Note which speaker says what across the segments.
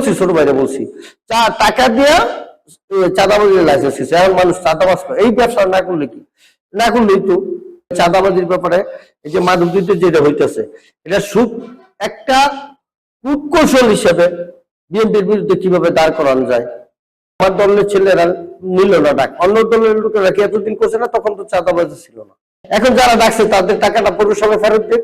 Speaker 1: বলছি, ছোট ভাইরা বলছি, টাকা দিয়া চাঁদাবাজির লাইসেন্স দিচ্ছে। এখন মানুষ চাঁদাবাজ করে, এই ব্যবসা না করলে কি, না করলেই তো চাঁদাবাজির ব্যাপারে এই যে মাদক দিতে যেটা হইতেছে, এটা একটা কূটকৌশল হিসেবে বিএনপির বিরুদ্ধে কিভাবে দাঁড় করানো যায়। আমার দলের ছেলেরা নিল না ডাক, অন্য দলের লোকেরা কি এতদিন করছে না? তখন তো চাঁদাবাজি ছিল না। এখন যারা ডাকছে তাদের টাকাটা পৌরসভায় ফেরত দেন।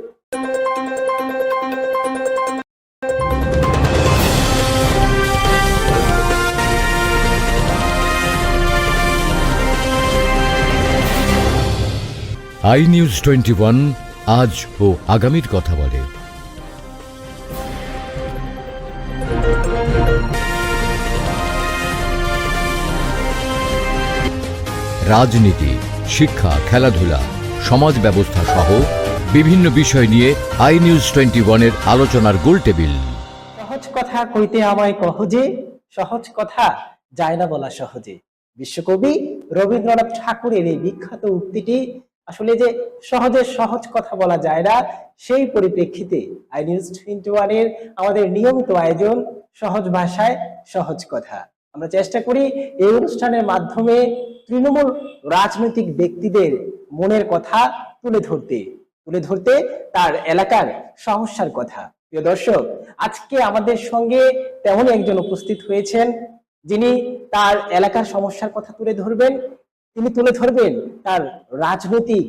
Speaker 2: iNews21 আজ ও আগামীর কথা বলে। রাজনীতি, শিক্ষা, খেলাধুলা, সমাজ ব্যবস্থা সহ বিভিন্ন বিষয় নিয়ে iNews21 এর আলোচনার গোলটেবিল।
Speaker 3: সহজ কথা কইতে আমায় কহ যে, সহজ কথা যায় না বলা সহজে। বিশ্বকবি রবীন্দ্রনাথ ঠাকুরের এই বিখ্যাত উক্তিটি আসলে যে সহজে সহজ কথা বলা যায় না, সেই পরিপ্রেক্ষিতে iNews21 এর আমাদের নিয়মিত আয়োজন সহজ ভাষায় সহজ কথা। আমরা চেষ্টা করি এই অনুষ্ঠানের মাধ্যমে তৃণমূল রাজনৈতিক ব্যক্তিদের মনের কথা তুলে ধরতে তার এলাকার সমস্যার কথা। প্রিয় দর্শক, আজকে আমাদের সঙ্গে তেমন একজন উপস্থিত হয়েছেন যিনি তার এলাকার সমস্যার কথা তুলে ধরবেন। তিনি তুলে ধরবেন তার রাজনৈতিক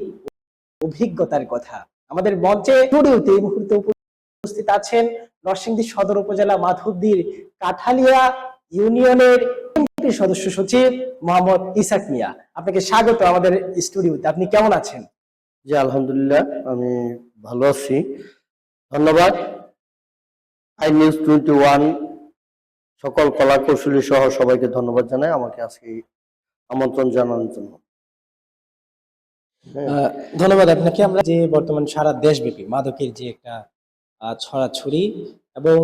Speaker 3: অভিজ্ঞতার কথা। আমাদের মঞ্চে স্টুডিওতে এই মুহূর্তে উপস্থিত আছেন নরসিংদী সদর উপজেলা মাধবদীর কাঠালিয়া ইউনিয়নের সদস্য সচিব মোহাম্মদ ইসাক মিয়া। আপনাকে স্বাগত আমাদের স্টুডিওতে। আপনি কেমন আছেন?
Speaker 1: জি আলহামদুলিল্লাহ, আমি ভালো আছি, ধন্যবাদ। iNews21 সকল কলা কৌশলী সহ সবাইকে ধন্যবাদ জানাই আমাকে আজকে আমন্ত্রণ জানানোর জন্য।
Speaker 3: ধন্যবাদ আপনাকে। আমরা যে বর্তমান সারা দেশব্যাপী মাদকের যে একটা ছড়াছড়ি এবং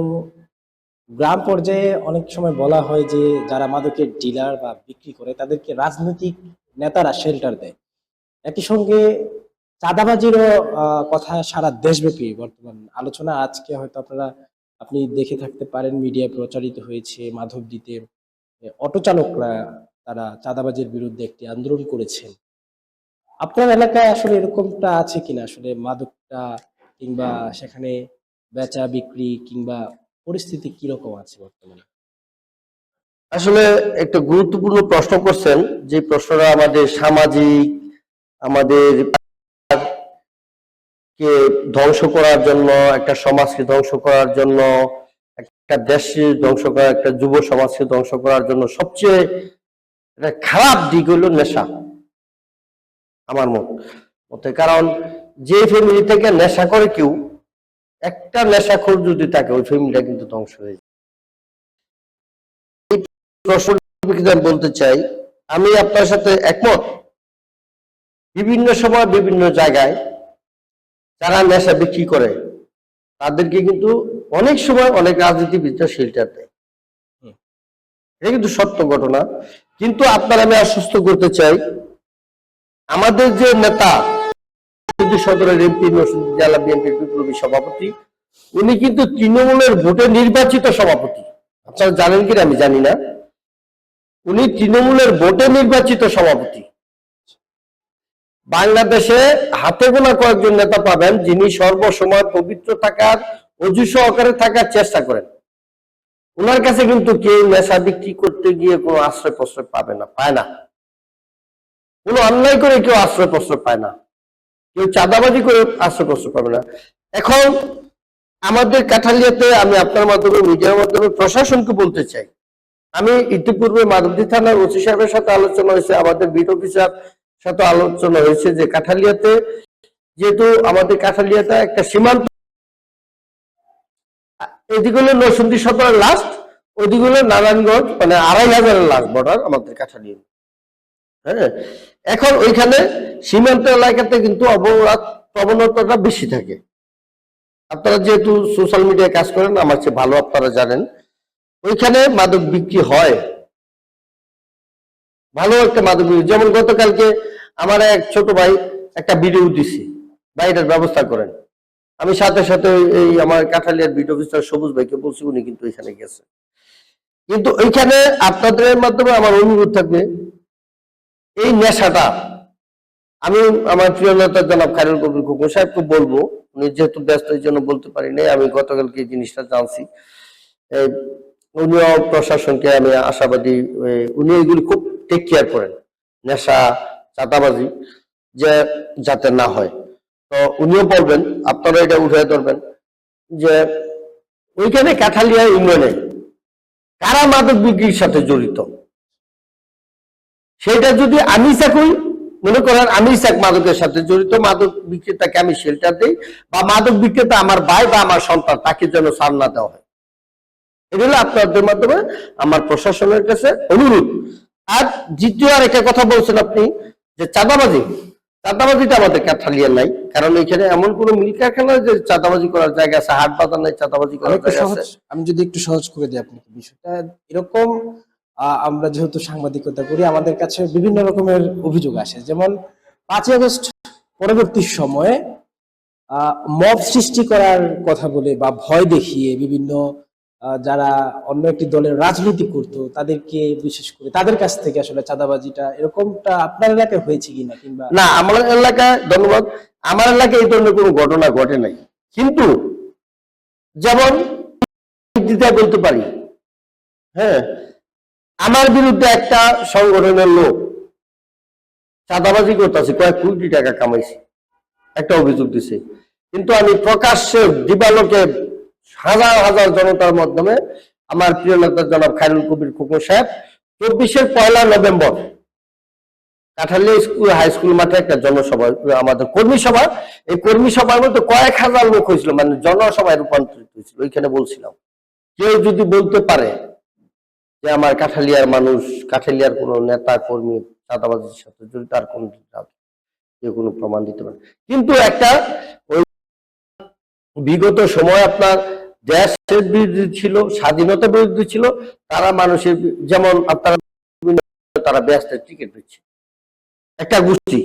Speaker 3: গ্রাম পর্যায়ে অনেক সময় বলা হয় যে যারা মাদকের ডিলার বা বিক্রি করে তাদেরকে রাজনৈতিক নেতারা শেল্টার দেয়। একই সঙ্গে চাঁদাবাজিরও কথা সারা দেশব্যাপী বর্তমান আলোচনা। আজকে হয়তো আপনি দেখে থাকতে পারেন, মিডিয়ায় প্রচারিত হয়েছে মাধবদীতে অটো চালকরা তারা চাঁদাবাজির বিরুদ্ধে একটি আন্দোলন করেছেন। আপনার এলাকায় আসলে এরকমটা আছে কিনা? আসলে মাদকটা কিংবা সেখানে বেচা বিক্রি কিংবা পরিস্থিতি কিরকম আছে বর্তমানে?
Speaker 1: আসলে একটা গুরুত্বপূর্ণ প্রশ্ন করছেন, যে প্রশ্নটা আমাদের সামাজিক, আমাদের কে ধ্বংস করার জন্য, একটা সমাজকে ধ্বংস করার জন্য, একটা দেশকে ধ্বংস করার, একটা যুব সমাজকে ধ্বংস করার জন্য সবচেয়ে একটা খারাপ দিক হলো নেশা আমার মতে। কারণ যে ফ্যামিলি থেকে নেশা করে কেউ, একটা নেশাখোর যদি থাকে, ওই ফ্যামিলিটা কিন্তু ধ্বংস হয়ে যায়। এই প্রশ্নটা আমি বলতে চাই, আমি আপনার সাথে একমত। বিভিন্ন সময় বিভিন্ন জায়গায় যারা নেশা বিক্রি করে তাদেরকে কিন্তু অনেক সময় অনেক রাজনীতিবিদরা শেল্টার দেয়, এটা কিন্তু সত্য ঘটনা। কিন্তু আপনার আমি আশ্বস্ত করতে চাই, আমাদের যে নেতা সদরের এমপি, নরসিংদী জেলা বিএনপির বিপ্লবী সভাপতি, উনি কিন্তু তৃণমূলের ভোটে নির্বাচিত সভাপতি। আপনারা জানেন কিনা আমি জানি না, উনি তৃণমূলের ভোটে নির্বাচিত সভাপতি। বাংলাদেশে হাতে গোনা কয়েকজন নেতা পাবেন যিনি সর্বসময় পবিত্র থাকার, অজু সহকারে থাকার চেষ্টা করেন। ওনার কাছে কিন্তু কেউ নেশা বিক্রি করতে গিয়ে কোনো আশ্রয় প্রশ্রয় পাবে না, পায় না। কোনো অন্যায় করে কেউ আশ্রয় প্রশ্রয় পায় না, কেউ চাঁদাবাজি করে আশ্রয় প্রশ্রয় পাবে না। এখন আমাদের কাঠালিয়াতে আমি আপনার মাধ্যমে, মিডিয়ার মাধ্যমে প্রশাসনকে বলতে চাই, আমি ইতিপূর্বে মাধবদী থানার ওসি সাহেবের সাথে আলোচনা হয়েছে, আমাদের বিট অফিসার সাথে আলোচনা হয়েছে যে কাঠালিয়াতে, যেহেতু আমাদের কাঠালিয়াটা একটা সীমান্ত, এদিকে হলো নরসিংদী সদরের লাস্ট, ওইদিকে হলো নারায়ণগঞ্জ, মানে 2500-এর লাস্ট বর্ডার আমাদের কাঠালিয়া। হ্যাঁ, এখন ওইখানে সীমান্ত এলাকাতে কিন্তু অপরাধ প্রবণতাটা বেশি থাকে। আপনারা যেহেতু সোশ্যাল মিডিয়ায় কাজ করেন, আমার চেয়ে ভালো আপনারা জানেন, ওইখানে মাদক বিক্রি হয়, ভালো একটা মাদক বিক্রি। যেমন গতকালকে আমার এক ছোট ভাই একটা ভিডিও দিছি, ভাইটার ব্যবস্থা করেন। আমি সাথে সাথে এই আমার কাঠালিয়ার বিট অফিসার সবুজ ভাইকে বলছি, উনি কিন্তু এখানে গেছে। কিন্তু ওইখানে আপনাদের মাধ্যমে আমার অনুরোধ থাকবে, এই নেশাটা আমি আমার প্রিয় নেতা জনাব খায়রুল কবির খোকন সাহেবকে বলবো, উনি যেহেতু ব্যস্ত এই জন্য বলতে পারি নাই, আমি গতকালকে এই জিনিসটা জানছি। এই উনিও প্রশাসনকে আমি আশাবাদী, উনি এগুলি খুব টেক কেয়ার করেন, নেশা চাঁদাবাজি যে যাতে না হয়। তো উনিও বলবেন, আপনারা এটা উঠে ধরবেন যে ওইখানে কাঠালিয়া ইউনিয়নে কারা মাদক বিক্রির সাথে জড়িত, সেটা যদি আমি চাকুই মনে করেন আমি মাদকের সাথে জড়িত, মাদক বিক্রেতাকে আমি শেল্টার দিই, বা মাদক বিক্রেতা আমার ভাই বা আমার সন্তান, তাকে যেন ছাড় না দেওয়া হয়। এটা হলো আপনাদের মাধ্যমে আমার প্রশাসনের কাছে অনুরোধ। আর দ্বিতীয় আর একটা কথা বলছেন আপনি যে চাঁদাবাজিটা আমাদের কাঠালিয়া নাই, কারণ এখানে এমন কোন মিল কারখানা যে চাঁদাবাজি করার জায়গা আছে, হাট বাজার নাই চাঁদাবাজি করার জায়গা আছে।
Speaker 3: আমি যদি একটু সহজ করে দিই আপনাকে বিষয়টা, এরকম আমরা যেহেতু সাংবাদিকতা করি, আমাদের কাছে বিভিন্ন রকমের অভিযোগ আসে। যেমন 5ই আগস্ট পরবর্তী সময়ে মব সৃষ্টি করার কথা বলে বা ভয় দেখিয়ে বিভিন্ন যারা অন্য একটি দলের রাজনীতি করত তাদেরকে, বিশেষ করে তাদের কাছ থেকে আসলে চাঁদাবাজিটা এরকমটা আপনার এলাকায় হয়েছে কিনা, কিংবা
Speaker 1: না আমার এলাকায়, ধন্যবাদ, আমার এলাকায় এই ধরনের কোনো ঘটনা ঘটে নাই। কিন্তু যেমন বলতে পারি, হ্যাঁ, আমার বিরুদ্ধে একটা সংগঠনের লোক চাঁদাবাজি করতেছে, কয়েক কোটি টাকা কামাইছে, একটা অভিযোগ দিছে। কিন্তু আমি প্রকাশ্যে দিবালোকে হাজার হাজার জনতার মাধ্যমে আমার প্রিয় নেতা জনাব খায়রুল কবির খোকন সাহেব 24-এর 1 November Kathalia school high school মাঠে একটা জনসভা, আমাদের কর্মী সভা, এই কর্মী সভার মধ্যে কয়েক হাজার লোক হয়েছিল, মানে জনসভায় রূপান্তরিত হয়েছিল। ওইখানে বলছিলাম, কেউ যদি বলতে পারে যে আমার কাঠালিয়ার মানুষ, কাঠালিয়ার কোন নেতা কর্মী চাঁদাবাজির সাথে জড়িত, আর কোন কেউ কোনো প্রমাণ দিতে পারে। কিন্তু একটা ওই বিগত সময় আপনার দেশের বিরুদ্ধে ছিল, স্বাধীনতা বিরুদ্ধে ছিল, তারা মানুষের, যেমন আপনারা তারা ব্যস্তের টিকিট দিচ্ছে একটা গোষ্ঠী,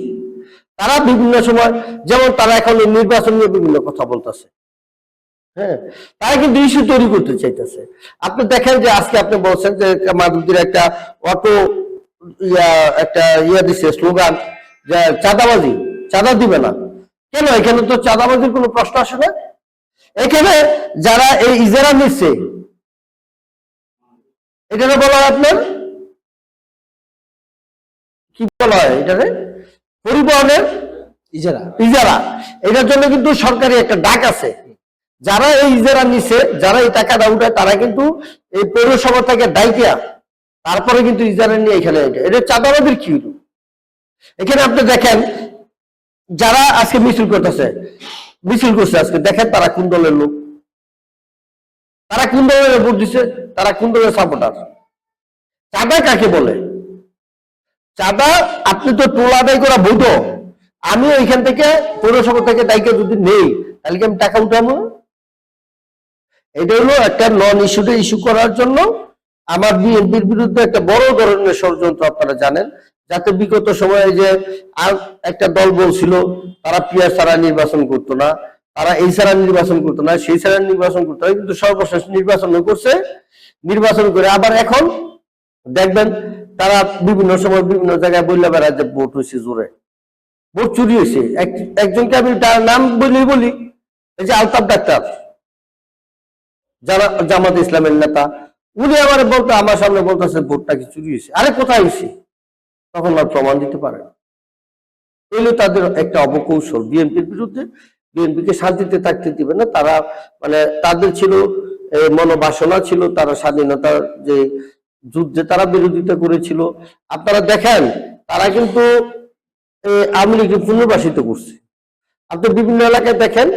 Speaker 1: তারা বিভিন্ন সময়, যেমন তারা এখন নির্বাচন নিয়ে বিভিন্ন কথা বলতেছে, হ্যাঁ, তারা কিন্তু ইস্যু তৈরি করতে চাইতেছে। আপনি দেখেন যে আজকে আপনি বলছেন যে মাদুদির একটা অটো একটা দিচ্ছে স্লোগান যে চাঁদা দিবে না। কেন? এখানে তো চাঁদাবাজির কোনো প্রশ্ন আসে না। এখানে যারা এই ইজারা নিচ্ছে, এখানে বলা হয় আপনার কি বলা হয়, এটাকে পরিবহনের ইজারা। এটার জন্য কিন্তু সরকারি একটা ডাক আছে। যারা এই ইজারা নিচ্ছে, যারা এই টাকাটা উঠায়, তারা কিন্তু এই পৌরসভা থেকে ডাইকিয়া তারপরে কিন্তু ইজারা নিয়ে এখানে, এটা চাঁদাবাজির কি হলো? এখানে আপনি দেখেন যারা আজকে মিছিল করছে আজকে, দেখেন তারা কোন দলের লোক, তারা কোন দলের ভোট দিচ্ছে, তারা কোন দলের সাপোর্টার। চাঁদা কাকে বলে? চাঁদা আপনি তো টোল আদায় করা বৈধ, আমি ওইখান থেকে পৌরসভা থেকে দায়িত্ব যদি নেই, তাহলে কি আমি টাকা উঠাবো? এটা হলো একটা নন ইস্যুতে ইস্যু করার জন্য আমার বিএনপির বিরুদ্ধে একটা বড় ধরনের ষড়যন্ত্র, আপনারা জানেন। যাতে বিগত সময়ে যে আর একটা দল বলছিল তারা পিয়ার ছাড়া নির্বাচন করতো না, তারা এই ছাড়া নির্বাচন করতো না, সেই ছাড়া নির্বাচন করতো না, কিন্তু সর্বশেষ নির্বাচন করছে। নির্বাচন করে আবার এখন দেখবেন তারা বিভিন্ন সময় বিভিন্ন জায়গায় বললে বেড়ায় যে ভোট হয়েছে, জোরে ভোট চুরি হয়েছে। একজনকে আমি তার নাম বলি, এই যে আলতাফ ডাক্তার, যারা জামাত ইসলামের নেতা, উনি আমার বলতো, আমার সামনে বলতেছে ভোটটা কি চুরি হয়েছে। আরে কোথায় হয়েছে? তখন আর প্রমাণ দিতে পারে না। এগুলো তাদের একটা অপকৌশল বিএনপির বিরুদ্ধে, বিএনপিকে শান্তিতে থাকতে দিবে না তারা। মানে তাদের ছিল মনোবাসনা ছিল, তারা স্বাধীনতার যে যুদ্ধে তারা বিরোধিতা করেছিল। আপনারা দেখেন তারা কিন্তু আওয়ামী লীগকে পুনর্বাসিত করছে। আপনি বিভিন্ন এলাকায় দেখেন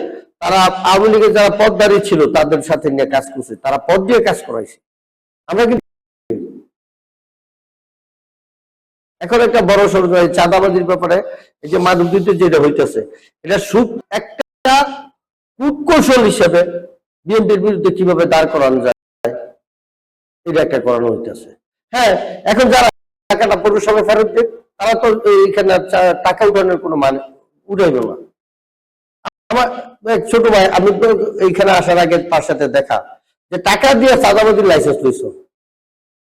Speaker 1: তারা আওয়ামী লীগের যারা পদধারী ছিল তাদের সাথে নিয়ে কাজ করছে, তারা পদ দিয়ে কাজ করাইছে। আমরা কিন্তু এখন একটা বড় ষড়যন্ত্র চাঁদাবাজির ব্যাপারে, এই যে মাদক দিতে যেটা হইতেছে, এটা একটা কূটকৌশল হিসেবে বিএনপির বিরুদ্ধে কিভাবে দাঁড় করানো যায়, এটা একটা করানো হইতেছে। হ্যাঁ, এখন যারা টাকাটা পৌরসভা ফেরত দেয়, তারা তো এইখানে টাকা উঠানোর কোনো মানে উঠাইবে না। আমার ছোট ভাই, আমি তো এইখানে আসার আগে তার সাথে দেখা, যে টাকা দিয়ে চাঁদাবাজির লাইসেন্স লইছো,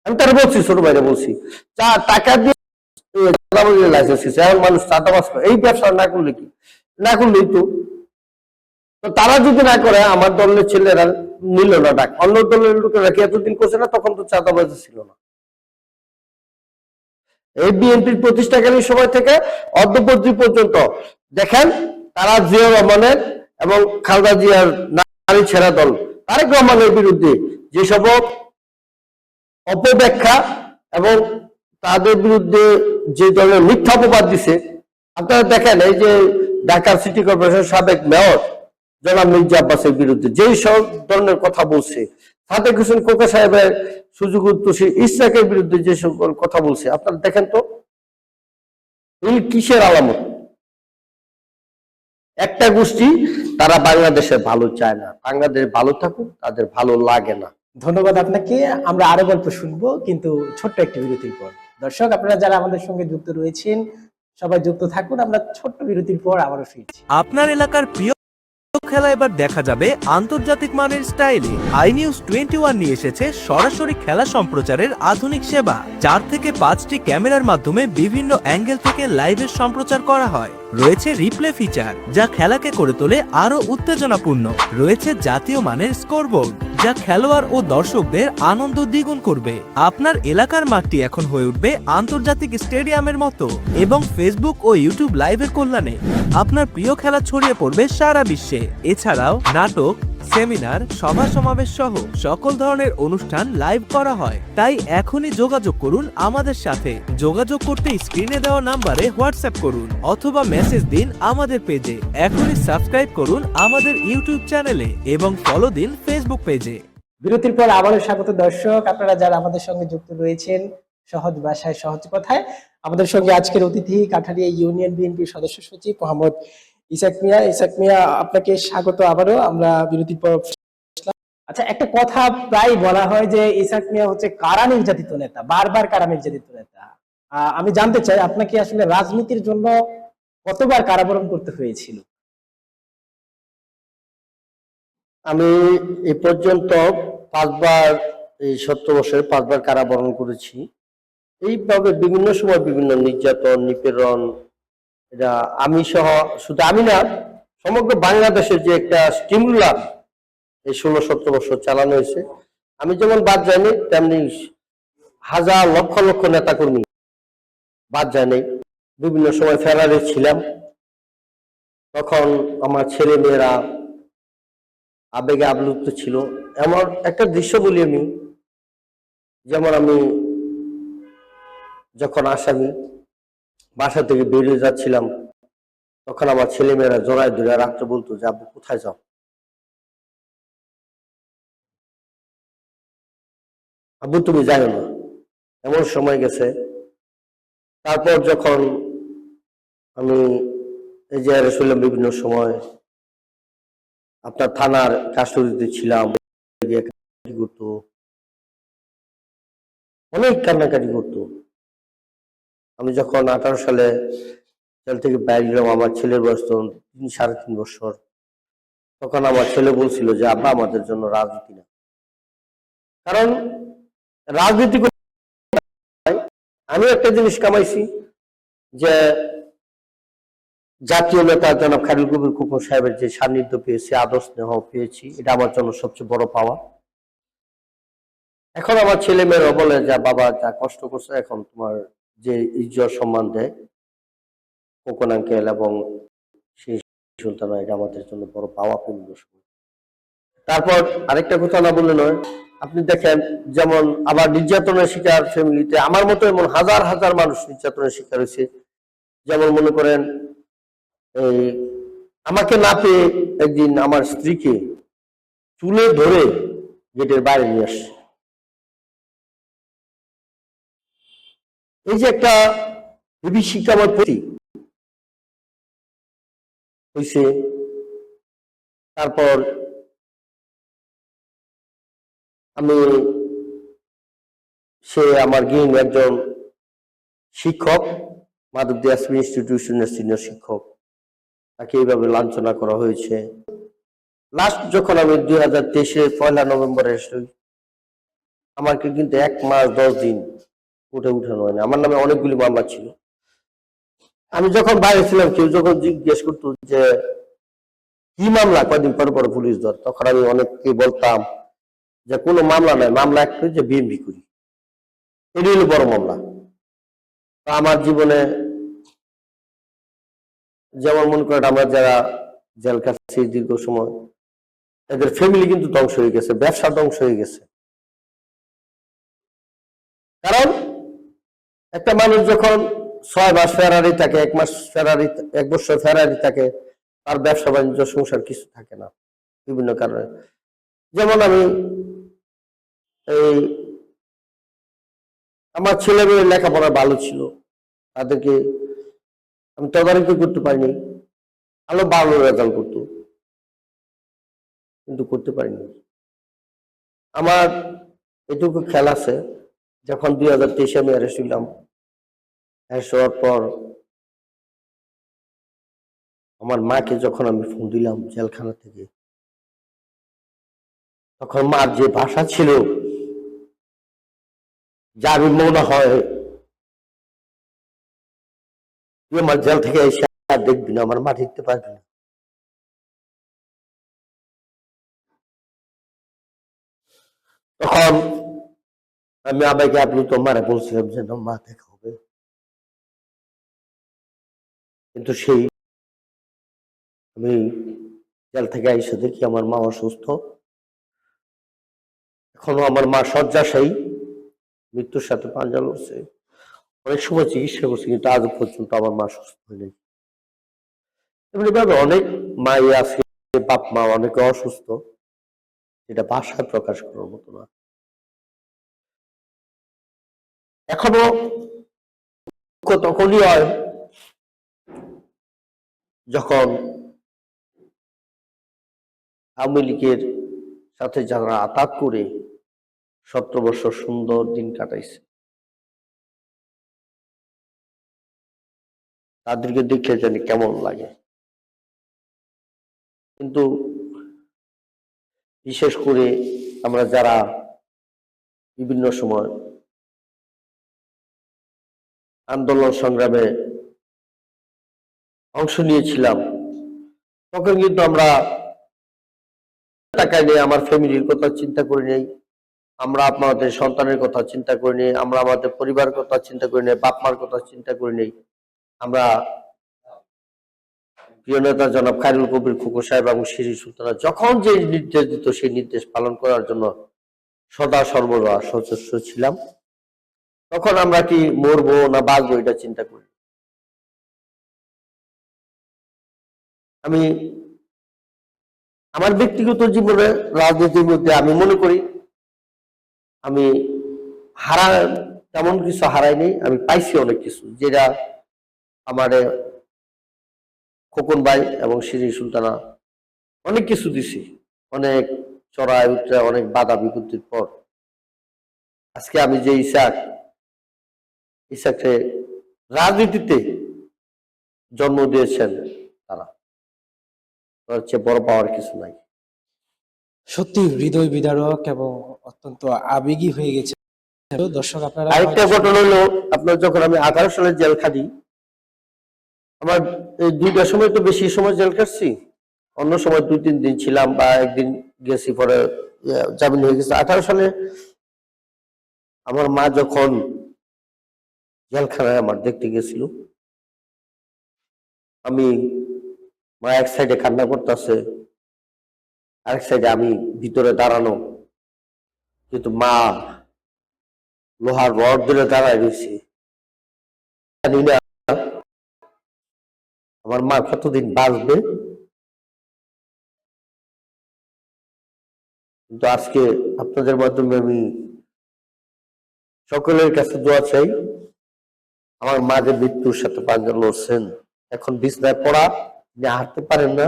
Speaker 1: আমি তারা বলছি, ছোট ভাইরা বলছি, টাকা দিয়ে লাইসেন্স দিচ্ছে, এখন মানুষ চাঁদাবাজ করে। এই ব্যবসা না করলে কি, না করলেই তো। তারা যদি না করে, আমার দলের ছেলেরা নিল না ডাক, অন্য দলের লোকেরা কি এতদিন করছে না? তখন তো চাঁদাবাজি ছিল না। এই বিএনপির প্রতিষ্ঠাকালীন সময় থেকে অদ্যপর্যন্ত পর্যন্ত দেখেন, তারা জিয়া রহমানের এবং খালেদা জিয়ার নারী ছেড়া দল তারেক রহমানের বিরুদ্ধে যেসব অপব্যাখ্যা এবং তাদের বিরুদ্ধে যে ধরনের মিথ্যা অপবাদ দিছে, আপনারা দেখেন, এই যে ঢাকা সিটি কর্পোরেশন সাবেক মেয়র জনাব মির্জা আব্বাসের বিরুদ্ধে যেই সব ধরনের কথা বলছে, সাদেক হোসেন কোকা সাহেবের সুযোগ উত্তোষী ইসরাকের বিরুদ্ধে যে সকল কথা বলছে, আপনারা দেখেন তো এই কিসের আলামত? একটা গোষ্ঠী, তারা বাংলাদেশের ভালো চায় না, বাংলাদেশ ভালো থাকুক তাদের ভালো লাগে না।
Speaker 3: ধন্যবাদ আপনাকে। আমরা আরো গল্প শুনবো, কিন্তু ছোট্ট একটি বিরতির পর। দর্শক, আপনারা যারা আমাদের সঙ্গে যুক্ত রয়েছেন সবাই যুক্ত থাকুন, আমরা ছোট্ট বিরতির পর আবারও ফিরছি।
Speaker 4: আপনার এলাকার প্রিয় খেলা এবার দেখা যাবে আন্তর্জাতিক মানের স্টাইলে। আই নিউজ 21 নিয়ে এসেছে সরাসরি খেলা সম্প্রচারের আধুনিক সেবা। 4 থেকে 5টি ক্যামেরার মাধ্যমে বিভিন্ন অ্যাঙ্গেল থেকে লাইভের সম্প্রচার করা হয়। রয়েছে রিপ্লে ফিচার, যা খেলাকে করে তোলে আরো উত্তেজনাপূর্ণ। রয়েছে জাতীয় মানের স্কোরবোর্ড, যা খেলোয়াড় ও দর্শকদের আনন্দ দ্বিগুণ করবে। আপনার এলাকার মাঠটি এখন হয়ে উঠবে আন্তর্জাতিক স্টেডিয়ামের মতো। এবং ফেসবুক ও ইউটিউব লাইভের কল্যাণে আপনার প্রিয় খেলা ছড়িয়ে পড়বে সারা বিশ্বে। এছাড়াও নাটক, সেমিনার, সভা সমাবেশ সহ সকল ধরনের অনুষ্ঠান লাইভ করা হয়। তাই এখনই যোগাযোগ করুন আমাদের সাথে। যোগাযোগ করতে স্ক্রিনে দেওয়া নাম্বারে হোয়াটসঅ্যাপ করুন অথবা মেসেজ দিন আমাদের পেজে। এখনই সাবস্ক্রাইব করুন আমাদের ইউটিউব চ্যানেলে এবং ফলো দিন ফেসবুক পেজে।
Speaker 3: বিরতির পর আবারও স্বাগত দর্শক, আপনারা যারা আমাদের সঙ্গে যুক্ত রয়েছেন সহজ ভাষায় সহজ কথায়। আমাদের সঙ্গে আজকের অতিথি কাঠালিয়া ইউনিয়ন বিএনপির সদস্য সচিব মোহাম্মদ ইসাক মিয়া। ইসাক মিয়া, আপনাকে স্বাগত আবারও। আমরা বিরতির পর আচ্ছা, একটা কথা প্রায় বলা হয় যে ইসাক মিয়া হচ্ছে কারা নির্যাতিত নেতা, বারবার কারা নির্যাতিত নেতা। আমি জানতে চাই, আপনাকে আসলে রাজনীতির জন্য কতবার কারাবরণ করতে হয়েছিল?
Speaker 1: আমি এ পর্যন্ত 5বার, এই 70 বছরে 5বার কারাবরণ করেছি। এইভাবে বিভিন্ন সময় বিভিন্ন নির্যাতন, নিপীড়ন, এটা আমি সহ, শুধু আমি না, সমগ্র বাংলাদেশের যে একটা স্টিমুলার এই 16-17 বছর চালানো হয়েছে। আমি যেমন বাদ যাইনি, তেমনি হাজার লক্ষ লক্ষ নেতাকর্মী বাদ যায়নি। বিভিন্ন সময় ফেরারে ছিলাম, তখন আমার ছেলে মেয়েরা আবেগে আপ্লুত ছিল। এমন একটা দৃশ্য বলি আমি, যেমন আমি যখন আসামি বাসা থেকে বেরিয়ে যাচ্ছিলাম, তখন আমার ছেলে মেয়েরা জড়ায় ধরে রাত্রে বলতো যে আব্বু কোথায় যাও? আব্বু তুমি জানো না। এমন সময় গেছে। তারপর যখন আমি এই যে শুনলাম, বিভিন্ন সময় আপনার থানার কাস্টডিতে ছিলাম, করতো, অনেক কান্নাকাটি করতো। আমি যখন 18 সালে জেল থেকে বাইরে গেলাম, আমার ছেলের বয়স তখন 3-3.5 বছর। তখন আমার ছেলে বলছিল যে আব্বা, আমাদের জন্য রাজনীতি না। কারণ রাজনীতি আমি একটা জিনিস কামাইছি, যে জাতীয় নেতা জনাব খালিল কবির খোকন সাহেবের যে সান্নিধ্য পেয়েছি, আদর্শ স্নেহ পেয়েছি, এটা আমার জন্য সবচেয়ে বড় পাওয়া। এখন আমার ছেলে মেয়েরা বলে যে বাবা যা কষ্ট করছে, এখন তোমার যে ইজ্জত সম্মান দেয় খোকন আঙ্কেল এবং সেই সুলতানা, এটা আমাদের জন্য বড় পাওয়া পূর্ণ। তারপর আরেকটা কথা না বললে নয়, আপনি দেখেন, যেমন আবার নির্যাতনের শিকার ফ্যামিলিতে আমার মতো এমন হাজার হাজার মানুষ নির্যাতনের শিকার হয়েছে। যেমন মনে করেন, এই আমাকে না পেয়ে একদিন আমার স্ত্রীকে চুলে ধরে গেটের বাইরে নিয়ে আসে। এই যে একটা বিভীষিকা আমার প্রতি হয়েছে। তারপর আমি, সে আমার গৃহিণী একজন শিক্ষক, মাধবদী ইনস্টিটিউশনের সিনিয়র শিক্ষক, তাকে এইভাবে লাঞ্ছনা করা হয়েছে। লাস্ট যখন আমি 2023-এর 1 নভেম্বরে আমাকে কিন্তু 1 মাস 10 দিন উঠানো হয়নি। আমার নামে অনেকগুলি মামলা ছিল। আমি যখন বাইরে ছিলাম, কেউ যখন জিজ্ঞেস করতো যে কি মামলা, কয়দিন পর পর পুলিশ ধর, তখন আমি অনেককে বলতাম যে কোনো মামলা নাই, মামলা একটা যে বিএমপি করি, এটি হলো বড় মামলা। তো আমার জীবনে যেমন মনে করেন আমরা যারা জেল খাচ্ছি দীর্ঘ সময়, এদের ফ্যামিলি কিন্তু ধ্বংস হয়ে গেছে, ব্যবসা ধ্বংস হয়ে গেছে। কারণ একটা মানুষ যখন 6 মাস ফেরারি থাকে, 1 মাস ফেরারি, 1 বছর ফেরারি থাকে, তার ব্যবসা বাণিজ্য সংসার কিছু থাকে না বিভিন্ন কারণে। যেমন আমি এই আমার ছেলে মেয়ের লেখাপড়া ভালো ছিল, তাদেরকে আমি তদারকি করতে পারিনি, আরো ভালো রেজাল্ট করতো, কিন্তু করতে পারিনি। আমার এটুকু খেয়াল আছে, যখন 2023 আমি অ্যারেস্ট হইলাম, অ্যারেস্ট হওয়ার পর আমার মাকে যখন আমি ফোন দিলাম জেলখানা থেকে, তখন মার যে ভাষা ছিল, যা আমি মনে হয় তুই আমার জেল থেকে এসে আর দেখবি না, আমার মা দেখতে পারবি না। তখন আমি আবাইকে আপনি তো মারে বলছিলাম যে না, মা দেখা হবে, কিন্তু সেই আমি জেল থেকে এসে দেখি আমার মা অসুস্থ, এখনো আমার মা শয্যাশায়ী, মৃত্যুর সাথে পাঞ্জা লড়ছে। অনেক সময় চিকিৎসা করছে, কিন্তু আজ পর্যন্ত আমার মা সুস্থ হয়নি। এমনিভাবে অনেক মাই আছে, বাপ মা অনেকে অসুস্থ, যেটা ভাষায় প্রকাশ করার মতো না। এখনো তখনই হয় যখন আওয়ামী লীগের সাথে যারা আতাত করে 17 বছর সুন্দর দিন কাটাইছে, তাদেরকে দেখে জানি কেমন লাগে। কিন্তু বিশেষ করে আমরা যারা বিভিন্ন সময় আন্দোলন সংগ্রামে অংশ নিয়েছিলাম, তখন কিন্তু আমরা টাকা নিয়ে আমার ফ্যামিলির কথা চিন্তা করি নাই, আমরা আপনাদের সন্তানের কথা চিন্তা করি নাই, আমরা আমাদের পরিবারের কথা চিন্তা করি নাই, বাপ মার কথা চিন্তা করি নাই। আমরা প্রিয় নেতা জনাব খায়রুল কবির খোকন সাহেব এবং শিরি সুলতানা যখন যে নির্দেশ দিত, সেই নির্দেশ পালন করার জন্য সদা সর্বদা সচেষ্ট ছিলাম। তখন আমরা কি মরবো না বাঁচবো এটা চিন্তা করি। আমি আমার ব্যক্তিগত জীবনে রাজনীতির মধ্যে আমি মনে করি আমি তেমন কিছু হারাইনি, আমি পাইছি অনেক কিছু, যেটা আমার খোকন ভাই এবং শিরি সুলতানা অনেক কিছু দিছি, অনেক চড়াই উতরা, অনেক বাধা বিপত্তির পর আজকে আমি যে ইসাককে রাজনীতিতে জন্ম দিয়েছেন তারা, তার চেয়ে বড় পাওয়ার কিছু নাই।
Speaker 3: সত্যি হৃদয় বিদারক এবং অত্যন্ত আবেগী হয়ে গেছে। দর্শক আপনারা
Speaker 1: আরেকটা ঘটনা হলো, আপনার যখন আমি 18 সালে জেল খাটি, আমার এই 2টার সময় তো বেশি সময় জেল কাটছি, অন্য সময় 2-3 দিন ছিলাম বা একদিন গেছি, পরে জামিন হয়ে গেছে। 18 সালে আমার মা যখন জেলখানায় আমার দেখতে গেছিল, আমি মা এক সাইডে কান্না করতেছে, আরেক সাইডে আমি ভিতরে দাঁড়ানো, কিন্তু মা লোহার রড ধরে দাঁড়ায় রয়েছে। জানি না আমার মা কতদিন বাঁচবে, কিন্তু আজকে আপনাদের মাধ্যমে আমি সকলের কাছে দোয়া চাই, আমার মা যে মৃত্যুর সাথে পাঞ্জা লড়ছেন, এখন বিছনায় পড়া, যে হাঁটতে পারেন না।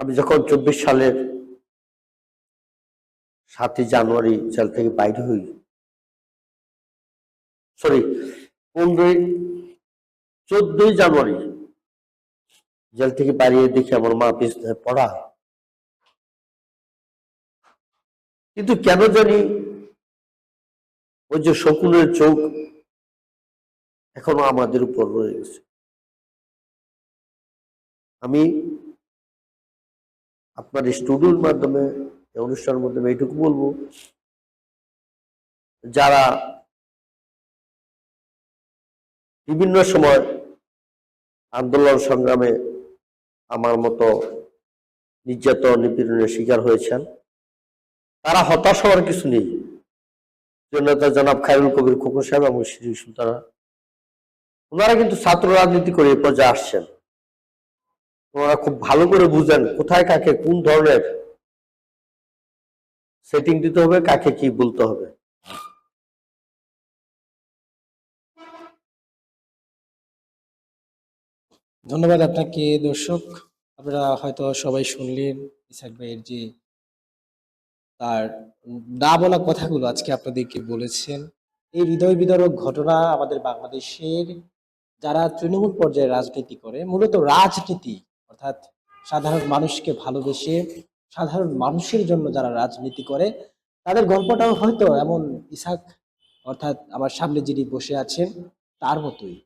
Speaker 1: আমি যখন 24 সালের 7ই জানুয়ারি জেল থেকে বাইরে হই, সরি 14ই জানুয়ারি জেল থেকে বাইরে দেখি আমার মা বিছনায় পড়া, কিন্তু কেন জানি ওই যে শকুনের চোখ এখনো আমাদের উপর রয়ে গেছে। আমি আপনার স্টুডিওর মাধ্যমে, এই অনুষ্ঠানের মাধ্যমে এইটুকু বলবো, যারা বিভিন্ন সময় আন্দোলন সংগ্রামে আমার মতো নির্যাতন নিপীড়নের শিকার হয়েছেন, তারা হতাশ হওয়ার কিছু নেই। জনতা জনাব খায়রুল কবির খোকন সাহেব এবং শ্রী সুলতানা, ওনারা কিন্তু ছাত্র রাজনীতি করে এই পর্যায়ে আসছেন। ওনারা খুব ভালো করে বুঝেন কোথায় কাকে কোন ধরনের সেটিং দিতে হবে, কাকে কি বলতে হবে।
Speaker 3: ধন্যবাদ আপনাকে। দর্শক, আপনারা হয়তো সবাই শুনলেন ইসহাক ভাইয়ের যে তার না বলা কথাগুলো আজকে আপনাদেরকে বলেছেন। এই হৃদয় বিদারক ঘটনা আমাদের বাংলাদেশের যারা তৃণমূল পর্যায়ে রাজনীতি করে, মূলত রাজনীতি অর্থাৎ সাধারণ মানুষকে ভালোবেসে সাধারণ মানুষের জন্য যারা রাজনীতি করে, তাদের গল্পটাও হয়তো এমন ইসহাক অর্থাৎ আমার সামনে যিনি বসে আছেন তার মতোই।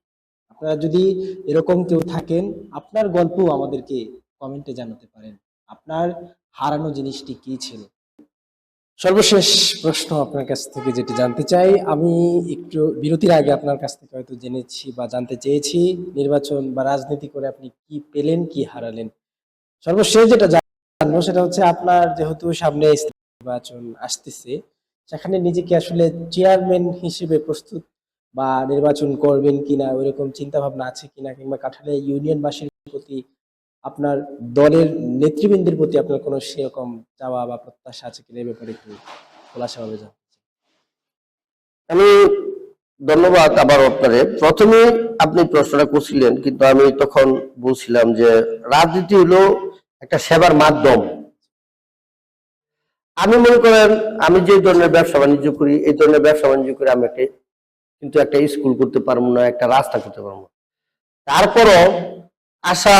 Speaker 3: আপনারা যদি এরকম কেউ থাকেন, আপনার গল্প আমাদেরকে কমেন্টে জানাতে পারেন। আপনার হারানো জিনিসটি কি ছিল? সর্বশেষ প্রশ্ন আপনার কাছ থেকে যেটি জানতে চাই, আমি একটু বিরতির আগে আপনার কাছ থেকে হয়তো জেনেছি বা জানতে চেয়েছি নির্বাচন বা রাজনীতি করে আপনি কি পেলেন, কি হারালেন। সর্বশেষ যেটা জানবো সেটা হচ্ছে আপনার যেহেতু সামনে নির্বাচন আসতেছে, সেখানে নিজেকে আসলে চেয়ারম্যান হিসেবে প্রস্তুত বা নির্বাচন করবেন কিনা ওইরকম চিন্তা ভাবনা আছে কিনা, কিংবা কাঠালিয়া ইউনিয়নবাসীর প্রতি আপনার দলের নেতৃবৃন্দের প্রতি আপনার কোনো সেরকম চাওয়া বা প্রত্যাশা আছে কিনা, এই ব্যাপারে একটু খোলাসাভাবে জানতে চাই।
Speaker 1: আমি ধন্যবাদ আবার আপনারে। প্রথমে আপনি প্রশ্নটা করছিলেন, কিন্তু আমি তখন বলছিলাম যে রাজনীতি হলো একটা সেবার মাধ্যম। আমি মনে করেন আমি যে ধরনের ব্যবসা বাণিজ্য করি, এই ধরনের ব্যবসা বাণিজ্য করে আমি কিন্তু একটা স্কুল করতে পারবো না, একটা রাস্তা করতে পারবো না। তারপরও আশা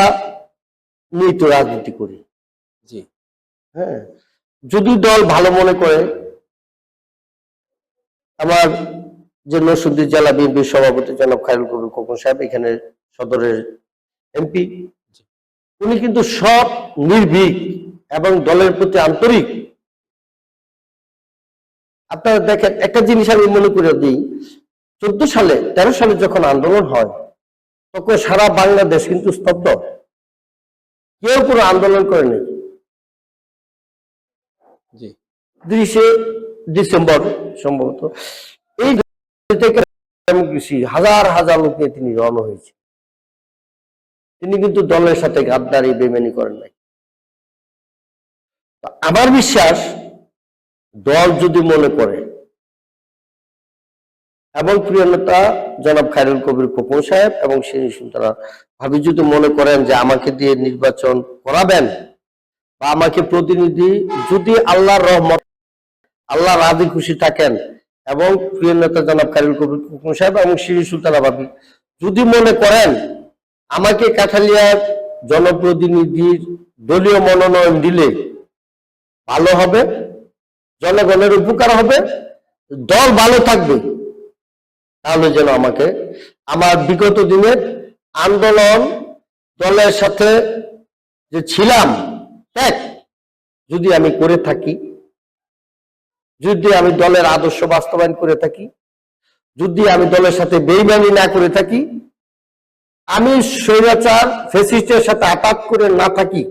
Speaker 1: নিয়ে তো রাজনীতি করি।
Speaker 3: জি,
Speaker 1: হ্যাঁ, যদি দল ভালো মনে করে, আমার যে নরসিংদী জেলা বিএনপির সভাপতি জনাব খায়রুল কবির খোকন সাহেব, এখানে সদরের এমপি, উনি কিন্তু সৎ, নির্ভীক এবং দলের প্রতি আন্তরিক। আপনারা দেখেন, একটা জিনিস আমি মনে করে দিই, 13 সালে যখন আন্দোলন হয়, তখন সারা বাংলাদেশ কিন্তু স্তব্ধ, কেউ কোনো আন্দোলন করেনি।
Speaker 3: জি,
Speaker 1: 30 ডিসেম্বর সম্ভবত এই থেকে হাজার হাজার লোক নিয়ে তিনি রওনা হয়েছে। তিনি কিন্তু দলের সাথে গাদ্দারি বেমানি করেন নাই। আমার বিশ্বাস, দল যদি মনে করে এবং প্রিয় নেতা জনাব খায়রুল কবির খোকন সাহেব এবং শ্রী সুলতানা ভাবি যদি মনে করেন যে আমাকে দিয়ে নির্বাচন করাবেন বা আমাকে প্রতিনিধি, যদি আল্লাহর রহমত, আল্লাহ রাজি খুশি থাকেন এবং প্রিয় নেতা জনাব খায়রুল কবির খোকন সাহেব এবং শ্রী সুলতানা ভাবি যদি মনে করেন আমাকে কাঠালিয়ার জনপ্রতিনিধির দলীয় মনোনয়ন দিলে ভালো হবে, জনগণের উপকার হবে, দল ভালো থাকবে, তাহলে যেন আমাকে আমার বিগত দিনের আন্দোলন, দলের সাথে যে ছিলাম ত্যাগ যদি আমি করে থাকি, যদি আমি দলের আদর্শ বাস্তবায়ন করে থাকি, যদি আমি দলের সাথে বেইমানি না করে থাকি, আমি স্বৈরাচার ফ্যাসিস্টের সাথে আঘাত করে না থাকি,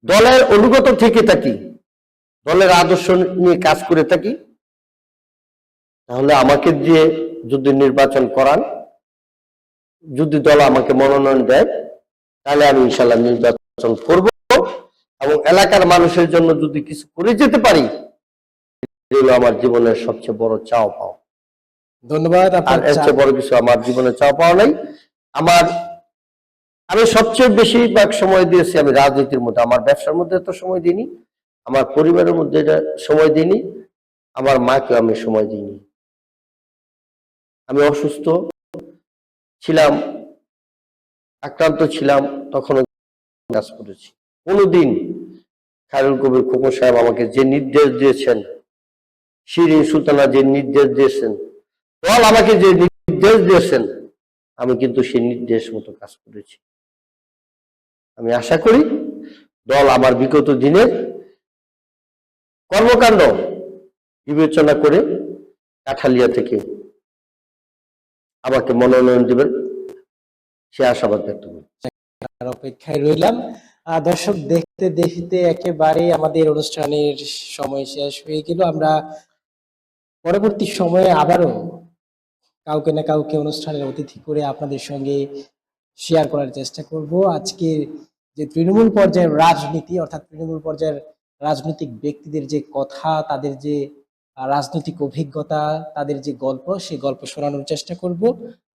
Speaker 1: দলের অনুগত থেকে থাকি, দলের আদর্শ নিয়ে কাজ করে থাকি, তাহলে আমাকে দিয়ে যদি নির্বাচন করান, যদি দল আমাকে মনোনয়ন দেয়, তাহলে আমি ইনশাল্লাহ নির্বাচন করব এবং এলাকার মানুষের জন্য যদি কিছু করে যেতে পারি, এগুলো আমার জীবনের সবচেয়ে বড় চাও পাওয়া।
Speaker 3: ধন্যবাদ।
Speaker 1: আর এর চেয়ে বড় কিছু আমার জীবনে চাও পাওয়া নাই। আমি সবচেয়ে বেশিরভাগ সময় দিয়েছি আমি রাজনীতির মধ্যে, আমার ব্যবসার মধ্যে তো সময় দিইনি, আমার পরিবারের মধ্যে সময় দিইনি, আমার মাকে আমি সময় দিইনি। আমি অসুস্থ ছিলাম, আক্রান্ত ছিলাম, তখন কাজ করেছি। কোনোদিন খায়রুল কবির খোকন সাহেব আমাকে যে নির্দেশ দিয়েছেন, শিরিন সুলতানা যে নির্দেশ দিয়েছেন, দল আমাকে যে নির্দেশ দিয়েছেন, আমি কিন্তু সেই নির্দেশ মতো কাজ করেছি। আমি আশা করি দল আমার বিগত দিনের কর্মকাণ্ড বিবেচনা করে কাঠালিয়া থেকে আমাকে মনোনয়ন দেবেন, সে আশাবাদ ব্যক্ত করি।
Speaker 3: আর অপেক্ষায় রইলাম। দর্শক, দেখতে দেখতে একেবারে আমাদের অনুষ্ঠানের সময় শেষ হয়ে গেল। আমরা পরবর্তী সময়ে আবারও কাউকে না কাউকে অনুষ্ঠানের অতিথি করে আপনাদের সঙ্গে শেয়ার করার চেষ্টা করব। আজকে যে তৃণমূল পর্যায়ের রাজনীতি, অর্থাৎ তৃণমূল পর্যায়ের রাজনৈতিক ব্যক্তিদের যে কথা, তাদের যে রাজনৈতিক অভিজ্ঞতা, তাদের যে গল্প, সেই গল্প শোনানোর চেষ্টা করব।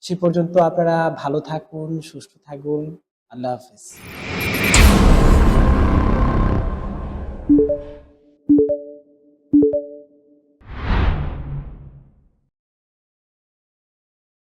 Speaker 3: সে পর্যন্ত আপনারা ভালো থাকুন, সুস্থ থাকুন। আল্লাহ হাফেজ।